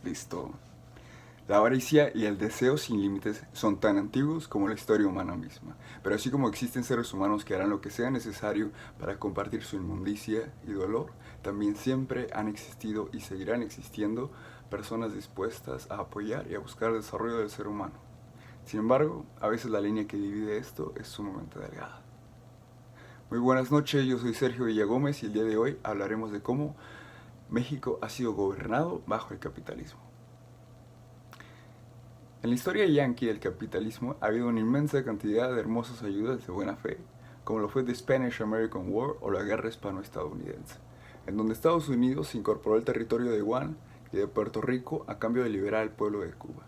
Listo. La avaricia y el deseo sin límites son tan antiguos como la historia humana misma, pero así como existen seres humanos que harán lo que sea necesario para compartir su inmundicia y dolor, también siempre han existido y seguirán existiendo personas dispuestas a apoyar y a buscar el desarrollo del ser humano. Sin embargo, a veces la línea que divide esto es sumamente delgada. Muy buenas noches, yo soy Sergio Villagómez y el día de hoy hablaremos de cómo México ha sido gobernado bajo el capitalismo. En la historia yanqui del capitalismo ha habido una inmensa cantidad de hermosas ayudas de buena fe, como lo fue The Spanish-American War o la Guerra Hispano-Estadounidense, en donde Estados Unidos incorporó el territorio de Guam y de Puerto Rico a cambio de liberar al pueblo de Cuba.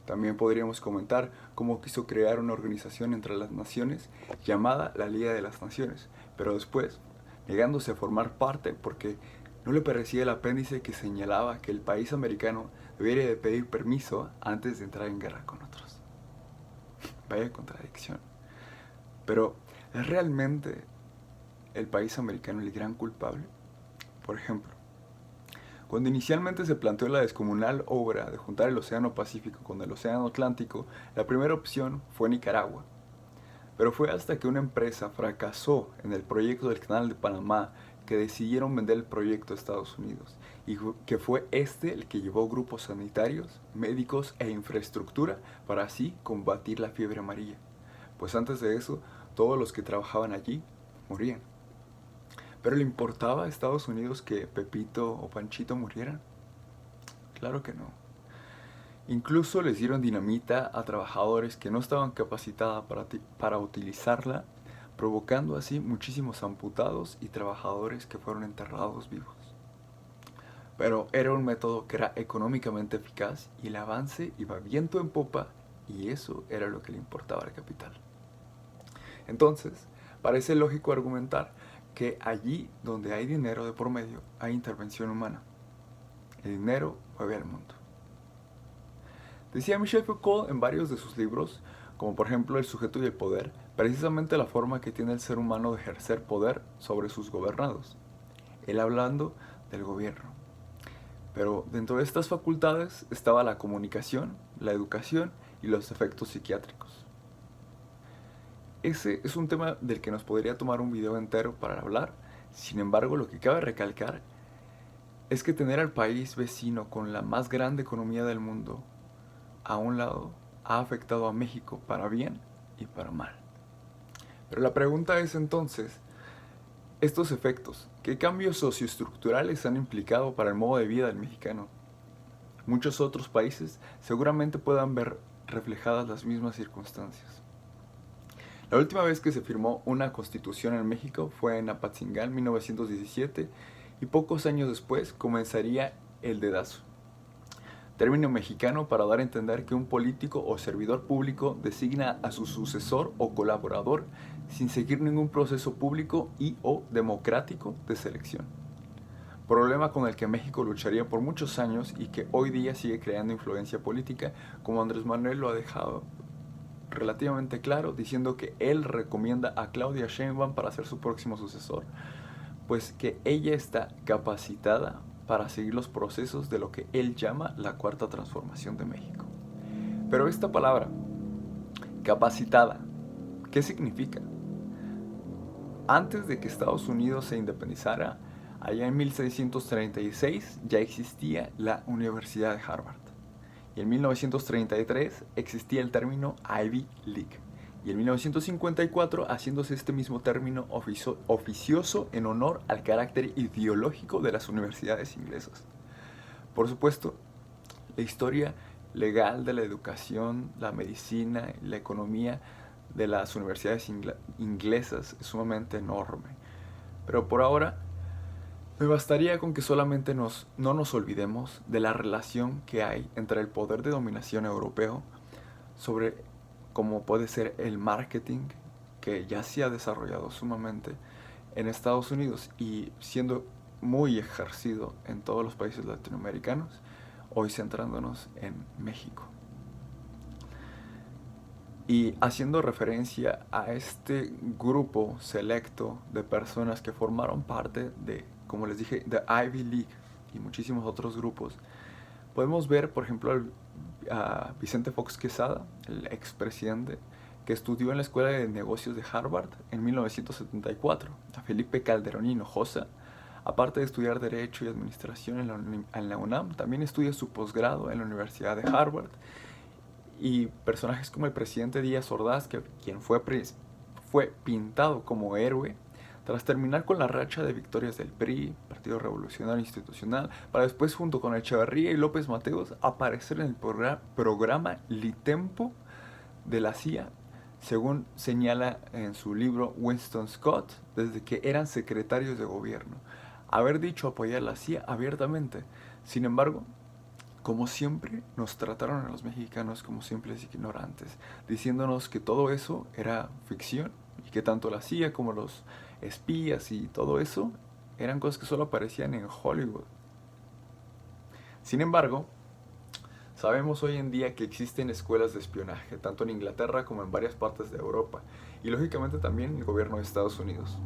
También podríamos comentar cómo quiso crear una organización entre las naciones llamada la Liga de las Naciones, pero después negándose a formar parte porque no le parecía el apéndice que señalaba que el país americano debería de pedir permiso antes de entrar en guerra con otros. Vaya contradicción. Pero, ¿es realmente el país americano el gran culpable? Por ejemplo, cuando inicialmente se planteó la descomunal obra de juntar el Océano Pacífico con el Océano Atlántico, la primera opción fue Nicaragua. Pero fue hasta que una empresa fracasó en el proyecto del Canal de Panamá que decidieron vender el proyecto a Estados Unidos y que fue este el que llevó grupos sanitarios, médicos e infraestructura para así combatir la fiebre amarilla. Pues antes de eso, todos los que trabajaban allí morían. ¿Pero le importaba a Estados Unidos que Pepito o Panchito murieran? Claro que no. Incluso les dieron dinamita a trabajadores que no estaban capacitados para utilizarla, provocando así muchísimos amputados y trabajadores que fueron enterrados vivos. Pero era un método que era económicamente eficaz y el avance iba viento en popa y eso era lo que le importaba al capital. Entonces, parece lógico argumentar que allí donde hay dinero de por medio hay intervención humana. El dinero mueve al mundo. Decía Michel Foucault en varios de sus libros, como por ejemplo El sujeto y el poder, precisamente la forma que tiene el ser humano de ejercer poder sobre sus gobernados. Él hablando del gobierno. Pero dentro de estas facultades estaba la comunicación, la educación y los efectos psiquiátricos. Ese es un tema del que nos podría tomar un video entero para hablar. Sin embargo, lo que cabe recalcar es que tener al país vecino con la más grande economía del mundo a un lado ha afectado a México para bien y para mal. Pero la pregunta es entonces, estos efectos, ¿qué cambios socioestructurales han implicado para el modo de vida del mexicano? Muchos otros países seguramente puedan ver reflejadas las mismas circunstancias. La última vez que se firmó una constitución en México fue en Apatzingán 1917 y pocos años después comenzaría el dedazo. Término mexicano para dar a entender que un político o servidor público designa a su sucesor o colaborador sin seguir ningún proceso público y o democrático de selección. Problema con el que México lucharía por muchos años y que hoy día sigue creando influencia política, como Andrés Manuel lo ha dejado relativamente claro, diciendo que él recomienda a Claudia Sheinbaum para ser su próximo sucesor, pues que ella está capacitada para seguir los procesos de lo que él llama la cuarta transformación de México. Pero esta palabra, capacitada, ¿qué significa? Antes de que Estados Unidos se independizara, allá en 1636 ya existía la Universidad de Harvard. Y en 1933 existía el término Ivy League. Y en 1954 haciéndose este mismo término oficioso en honor al carácter ideológico de las universidades inglesas. Por supuesto, la historia legal de la educación, la medicina y la economía de las universidades inglesas es sumamente enorme. Pero por ahora me bastaría con que solamente no nos olvidemos de la relación que hay entre el poder de dominación europeo sobre cómo puede ser el marketing que ya se ha desarrollado sumamente en Estados Unidos y siendo muy ejercido en todos los países latinoamericanos, hoy centrándonos en México. Y haciendo referencia a este grupo selecto de personas que formaron parte de, como les dije, de Ivy League y muchísimos otros grupos, Podemos ver, por ejemplo, a Vicente Fox Quesada, el expresidente, que estudió en la Escuela de Negocios de Harvard en 1974, a Felipe Calderón Hinojosa, aparte de estudiar Derecho y Administración en la UNAM, también estudia su posgrado en la Universidad de Harvard, y personajes como el presidente Díaz Ordaz, quien fue pintado como héroe tras terminar con la racha de victorias del PRI, Partido Revolucionario Institucional, para después junto con Echeverría y López Mateos aparecer en el programa Litempo de la CIA, según señala en su libro Winston Scott, desde que eran secretarios de gobierno. Haber dicho apoyar la CIA abiertamente. Sin embargo, como siempre, nos trataron a los mexicanos como simples ignorantes, diciéndonos que todo eso era ficción y que tanto la CIA como los espías y todo eso eran cosas que solo aparecían en Hollywood. Sin embargo, sabemos hoy en día que existen escuelas de espionaje, tanto en Inglaterra como en varias partes de Europa, y lógicamente también en el gobierno de Estados Unidos.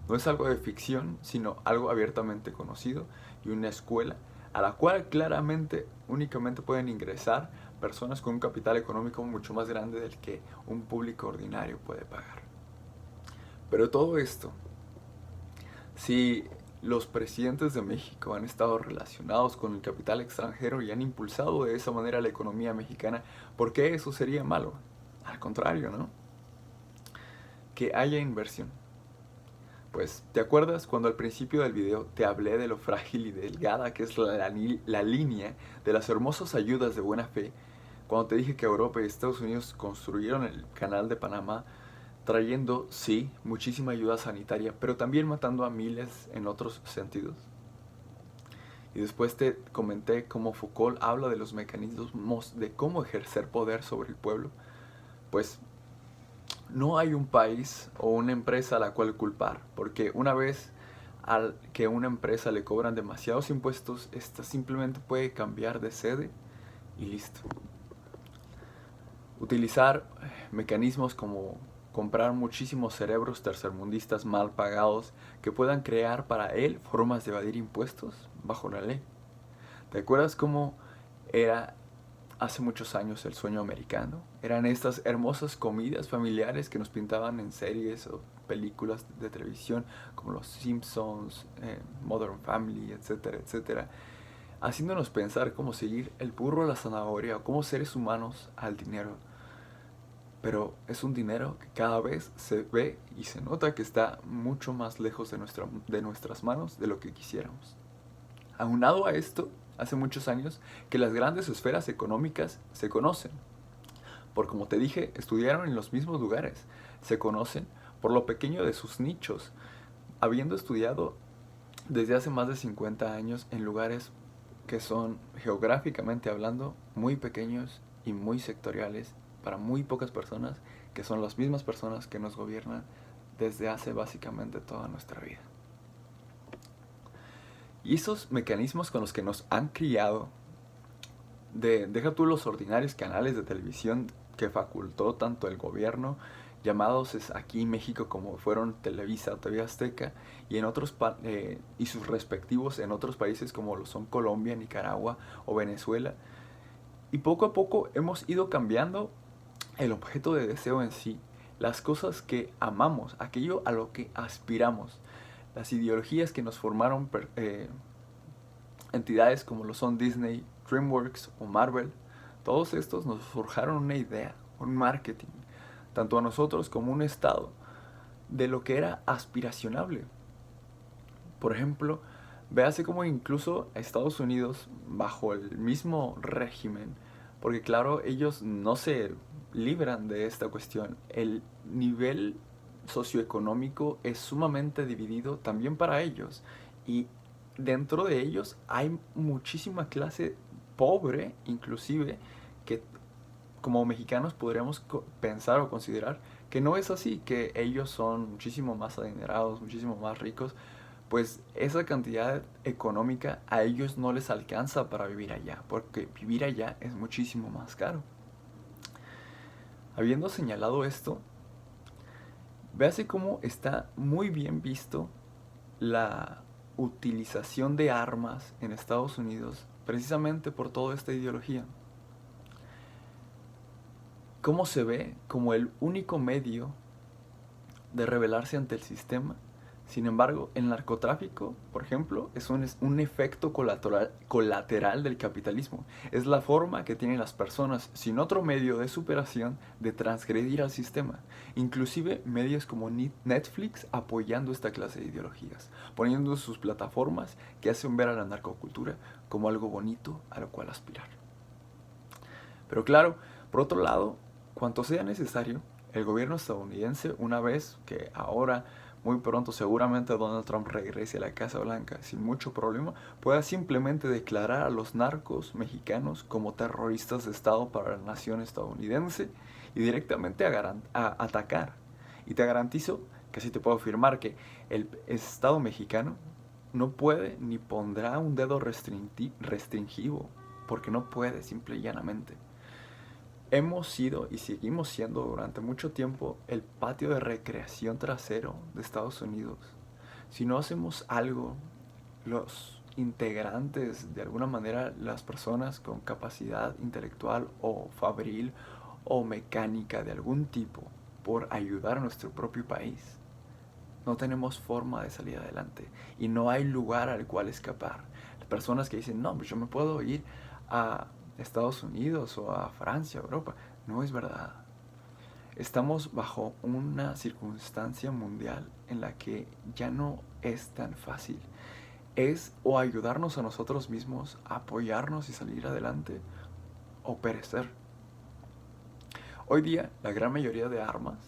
No es algo de ficción, sino algo abiertamente conocido y una escuela a la cual claramente únicamente pueden ingresar personas con un capital económico mucho más grande del que un público ordinario puede pagar. Pero todo esto, si los presidentes de México han estado relacionados con el capital extranjero y han impulsado de esa manera la economía mexicana, ¿por qué eso sería malo? Al contrario, ¿no? Que haya inversión. Pues, ¿te acuerdas cuando al principio del video te hablé de lo frágil y delgada que es la línea de las hermosas ayudas de buena fe? Cuando te dije que Europa y Estados Unidos construyeron el canal de Panamá trayendo, sí, muchísima ayuda sanitaria, pero también matando a miles en otros sentidos. Y después te comenté cómo Foucault habla de los mecanismos de cómo ejercer poder sobre el pueblo. Pues no hay un país o una empresa a la cual culpar, porque una vez al que a una empresa le cobran demasiados impuestos, esta simplemente puede cambiar de sede y listo. Utilizar mecanismos como comprar muchísimos cerebros tercermundistas mal pagados que puedan crear para él formas de evadir impuestos bajo la ley. ¿Te acuerdas cómo era hace muchos años el sueño americano? Eran estas hermosas comidas familiares que nos pintaban en series o películas de televisión como Los Simpsons, Modern Family, etcétera, etcétera, haciéndonos pensar cómo seguir el burro a la zanahoria o como seres humanos al dinero. Pero es un dinero que cada vez se ve y se nota que está mucho más lejos de nuestras manos de lo que quisiéramos. Aunado a esto, hace muchos años que las grandes esferas económicas se conocen. Por como te dije, estudiaron en los mismos lugares. Se conocen por lo pequeño de sus nichos, habiendo estudiado desde hace más de 50 años en lugares que son, geográficamente hablando, muy pequeños y muy sectoriales para muy pocas personas, que son las mismas personas que nos gobiernan desde hace básicamente toda nuestra vida. Y esos mecanismos con los que nos han criado, deja tú los ordinarios canales de televisión que facultó tanto el gobierno, llamados aquí en México como fueron Televisa o TV Azteca, y en otros y sus respectivos en otros países como lo son Colombia, Nicaragua o Venezuela. Y poco a poco hemos ido cambiando el objeto de deseo en sí, las cosas que amamos, aquello a lo que aspiramos, las ideologías que nos formaron entidades como lo son Disney, DreamWorks o Marvel. Todos estos nos forjaron una idea, un marketing, tanto a nosotros como a un estado, de lo que era aspiracionable. Por ejemplo, véase como incluso a Estados Unidos, bajo el mismo régimen, porque claro, ellos no se libran de esta cuestión. El nivel socioeconómico es sumamente dividido también para ellos. Y dentro de ellos hay muchísima clase pobre, inclusive, que como mexicanos podríamos pensar o considerar que no es así, que ellos son muchísimo más adinerados, muchísimo más ricos, pues esa cantidad económica a ellos no les alcanza para vivir allá, porque vivir allá es muchísimo más caro. Habiendo señalado esto, véase cómo está muy bien visto la utilización de armas en Estados Unidos precisamente por toda esta ideología. ¿Cómo se ve como el único medio de rebelarse ante el sistema? Sin embargo, el narcotráfico, por ejemplo, es un efecto colateral del capitalismo. Es la forma que tienen las personas, sin otro medio de superación, de transgredir al sistema. Inclusive medios como Netflix apoyando esta clase de ideologías, poniendo sus plataformas que hacen ver a la narcocultura como algo bonito a lo cual aspirar. Pero claro, por otro lado, cuanto sea necesario, el gobierno estadounidense, una vez que ahora muy pronto seguramente Donald Trump regrese a la Casa Blanca sin mucho problema, pueda simplemente declarar a los narcos mexicanos como terroristas de Estado para la nación estadounidense y directamente atacar. Y te garantizo que así te puedo afirmar que el Estado mexicano no puede ni pondrá un dedo restringivo, porque no puede, simple y llanamente. Hemos sido y seguimos siendo durante mucho tiempo el patio de recreación trasero de Estados Unidos. Si no hacemos algo, los integrantes, de alguna manera las personas con capacidad intelectual o fabril o mecánica de algún tipo por ayudar a nuestro propio país, no tenemos forma de salir adelante y no hay lugar al cual escapar. Las personas que dicen, no, pues yo me puedo ir a Estados Unidos o a Francia, Europa, no es verdad. Estamos bajo una circunstancia mundial en la que ya no es tan fácil. Es o ayudarnos a nosotros mismos, apoyarnos y salir adelante, o perecer. Hoy día la gran mayoría de armas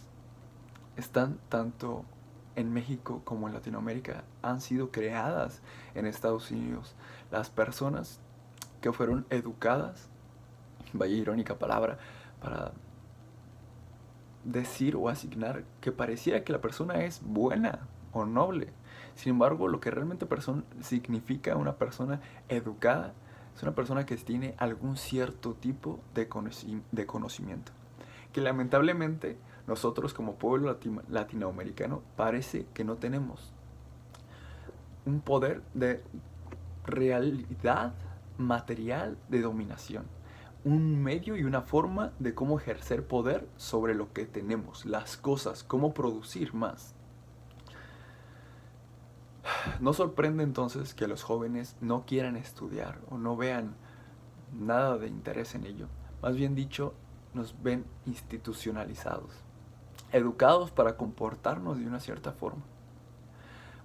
están tanto en México como en Latinoamérica, han sido creadas en Estados Unidos. Las personas que fueron educadas, vaya irónica palabra, para decir o asignar que pareciera que la persona es buena o noble. Sin embargo, lo que realmente significa una persona educada es una persona que tiene algún cierto tipo de conocimiento. Que lamentablemente nosotros como pueblo latinoamericano parece que no tenemos un poder de realidad material de dominación, un medio y una forma de cómo ejercer poder sobre lo que tenemos, las cosas, cómo producir más. No sorprende entonces que los jóvenes no quieran estudiar o no vean nada de interés en ello. Más bien dicho, nos ven institucionalizados, educados para comportarnos de una cierta forma.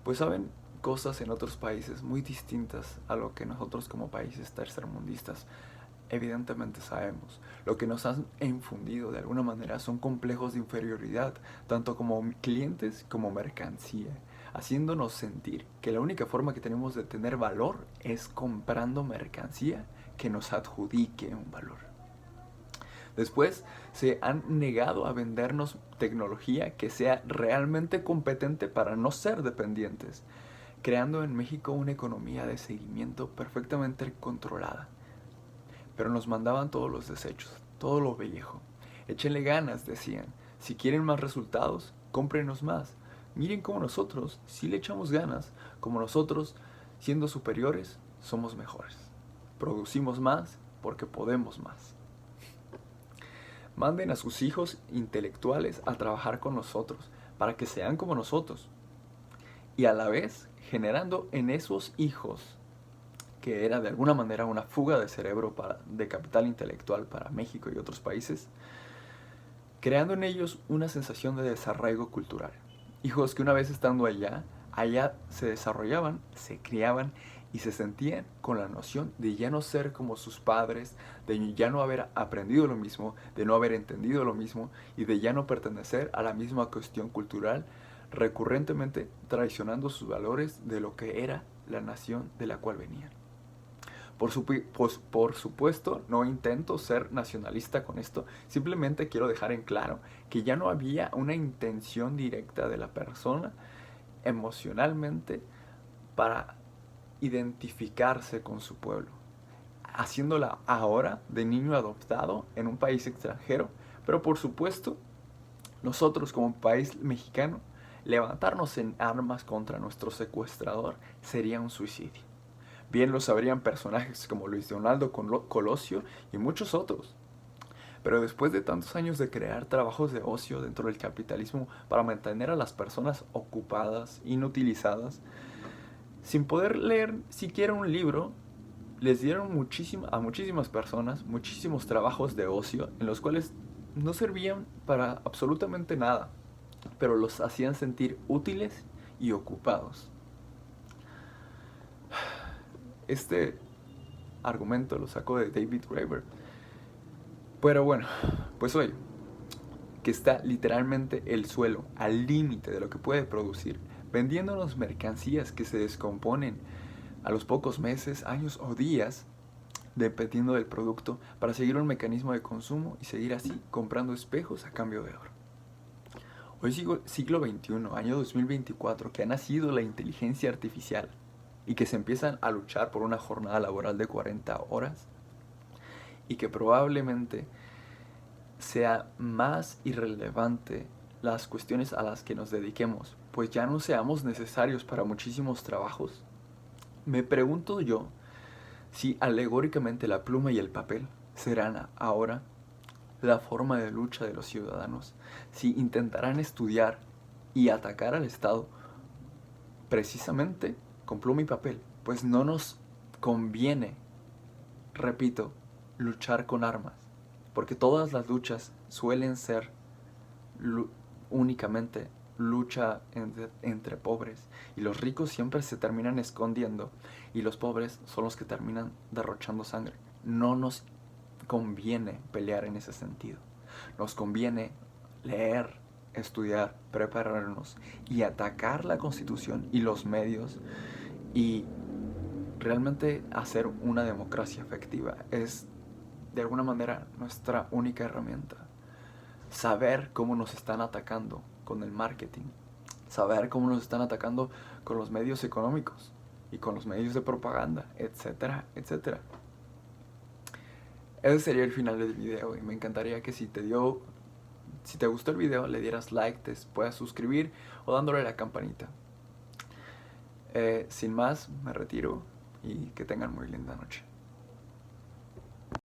Pues saben cosas en otros países muy distintas a lo que nosotros como países tercermundistas evidentemente sabemos. Lo que nos han infundido de alguna manera son complejos de inferioridad, tanto como clientes como mercancía, haciéndonos sentir que la única forma que tenemos de tener valor es comprando mercancía que nos adjudique un valor. Después se han negado a vendernos tecnología que sea realmente competente para no ser dependientes, creando en México una economía de seguimiento perfectamente controlada. Pero nos mandaban todos los desechos, todo lo viejo. Échenle ganas, decían. Si quieren más resultados, cómprenos más. Miren cómo nosotros, si le echamos ganas, como nosotros, siendo superiores, somos mejores. Producimos más porque podemos más. Manden a sus hijos intelectuales a trabajar con nosotros, para que sean como nosotros. Y a la vez, generando en esos hijos, que era de alguna manera una fuga de cerebro de capital intelectual para México y otros países, creando en ellos una sensación de desarraigo cultural. Hijos que una vez estando allá se desarrollaban, se criaban y se sentían con la noción de ya no ser como sus padres, de ya no haber aprendido lo mismo, de no haber entendido lo mismo y de ya no pertenecer a la misma cuestión cultural, recurrentemente traicionando sus valores de lo que era la nación de la cual venían. Por supuesto, no intento ser nacionalista con esto, simplemente quiero dejar en claro que ya no había una intención directa de la persona emocionalmente para identificarse con su pueblo, haciéndola ahora de niño adoptado en un país extranjero, pero por supuesto nosotros como país mexicano levantarnos en armas contra nuestro secuestrador sería un suicidio. Bien lo sabrían personajes como Luis Donaldo Colosio y muchos otros. Pero después de tantos años de crear trabajos de ocio dentro del capitalismo para mantener a las personas ocupadas, inutilizadas, sin poder leer siquiera un libro, les dieron a muchísimas personas muchísimos trabajos de ocio en los cuales no servían para absolutamente nada, pero los hacían sentir útiles y ocupados. Este argumento lo sacó de David Graeber. Pero bueno, pues hoy, que está literalmente el suelo al límite de lo que puede producir, vendiéndonos mercancías que se descomponen a los pocos meses, años o días, dependiendo del producto, para seguir un mecanismo de consumo y seguir así comprando espejos a cambio de oro. Hoy siglo XXI, año 2024, que ha nacido la inteligencia artificial y que se empiezan a luchar por una jornada laboral de 40 horas y que probablemente sea más irrelevante las cuestiones a las que nos dediquemos, pues ya no seamos necesarios para muchísimos trabajos. Me pregunto yo si alegóricamente la pluma y el papel serán ahora la forma de lucha de los ciudadanos, si intentarán estudiar y atacar al Estado precisamente con pluma y papel, pues no nos conviene, repito, luchar con armas, porque todas las luchas suelen ser únicamente lucha entre pobres, y los ricos siempre se terminan escondiendo y los pobres son los que terminan derrochando sangre. No nos conviene pelear en ese sentido. Nos conviene leer, estudiar, prepararnos y atacar la Constitución y los medios y realmente hacer una democracia efectiva. Es de alguna manera nuestra única herramienta. Saber cómo nos están atacando con el marketing, saber cómo nos están atacando con los medios económicos y con los medios de propaganda, etcétera, etcétera. Ese sería el final del video y me encantaría que si te gustó el video le dieras like, te puedas suscribir o dándole a la campanita. Sin más, me retiro y que tengan muy linda noche.